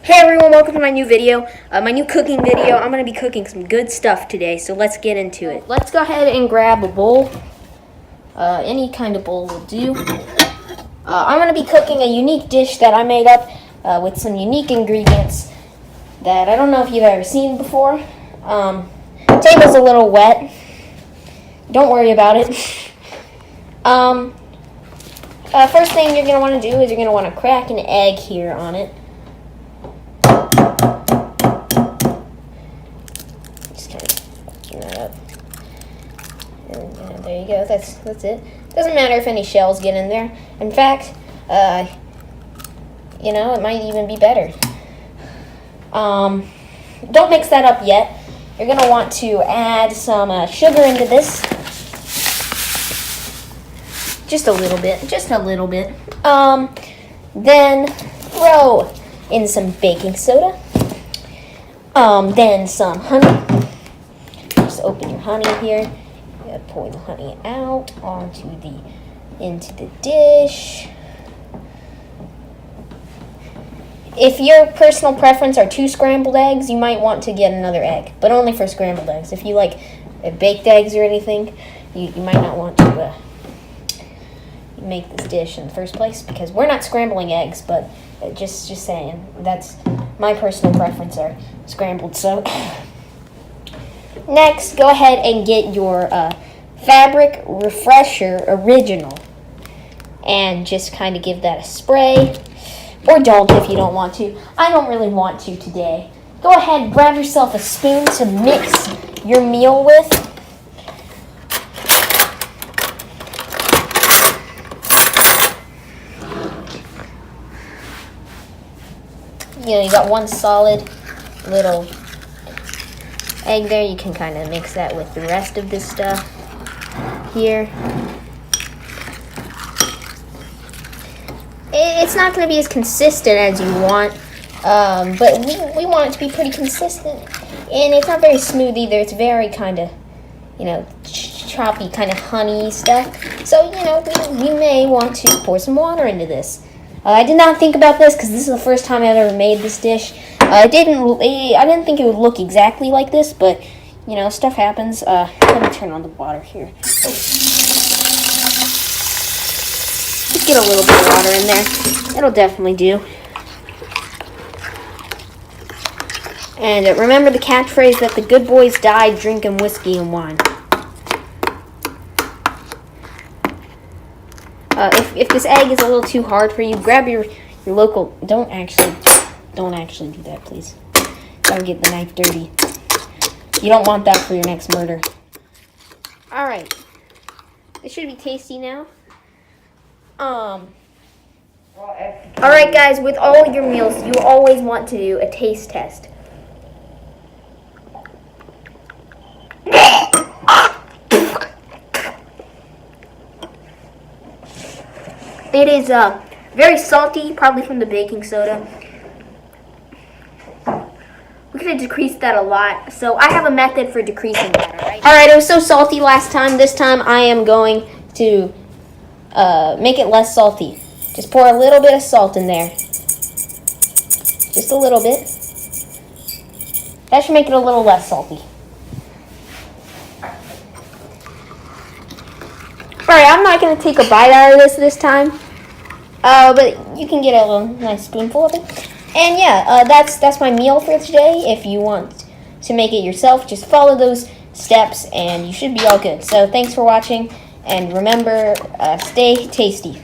Hey everyone, welcome to my new video, my new cooking video. I'm going to be cooking some good stuff today, so let's get into it. Let's go ahead and grab a bowl. Any kind of bowl will do. I'm going to be cooking a unique dish that I made up with some unique ingredients that I don't know if you've ever seen before. Table's a little wet. Don't worry about it. First thing you're going to want to do is you're going to want to crack an egg here on it. And there you go. That's it. Doesn't matter if any shells get in there. In fact, it might even be better. Don't mix that up yet. You're gonna want to add some sugar into this. Just a little bit. Then throw in some baking soda. Then some honey. Just open your honey here. Pour the honey out into the dish. If your personal preference are 2 scrambled eggs, you might want to get another egg, but only for scrambled eggs. If you like baked eggs or anything, you might not want to make this dish in the first place, because we're not scrambling eggs, but just saying, that's my personal preference are scrambled. So next, go ahead and get your Fabric Refresher Original and just kind of give that a spray, or don't if you don't want to. I don't really want to today. Go ahead and grab yourself a spoon to mix your meal with. You got one solid little egg there. You can kind of mix that with the rest of this stuff here. It's not going to be as consistent as you want, but we want it to be pretty consistent. And it's not very smooth either. It's very kind of, choppy, kind of honey stuff. So, we may want to pour some water into this. I did not think about this because this is the first time I've ever made this dish. I didn't think it would look exactly like this, but stuff happens. Let me turn on the water here. Just get a little bit of water in there. It'll definitely do. And remember the catchphrase that the good boys died drinking whiskey and wine. If this egg is a little too hard for you, grab your local. Don't actually do that, please. Don't get the knife dirty. You don't want that for your next murder. All right, it should be tasty now. All right, guys. With all your meals, you always want to do a taste test. It is very salty, probably from the baking soda. We could have decreased that a lot, so I have a method for decreasing that, Alright, it was so salty last time. This time I am going to make it less salty. Just pour a little bit of salt in there. Just a little bit. That should make it a little less salty. Alright, I'm not going to take a bite out of this time. But you can get a little nice spoonful of it. And yeah, that's my meal for today. If you want to make it yourself, just follow those steps and you should be all good. So thanks for watching, and remember, stay tasty.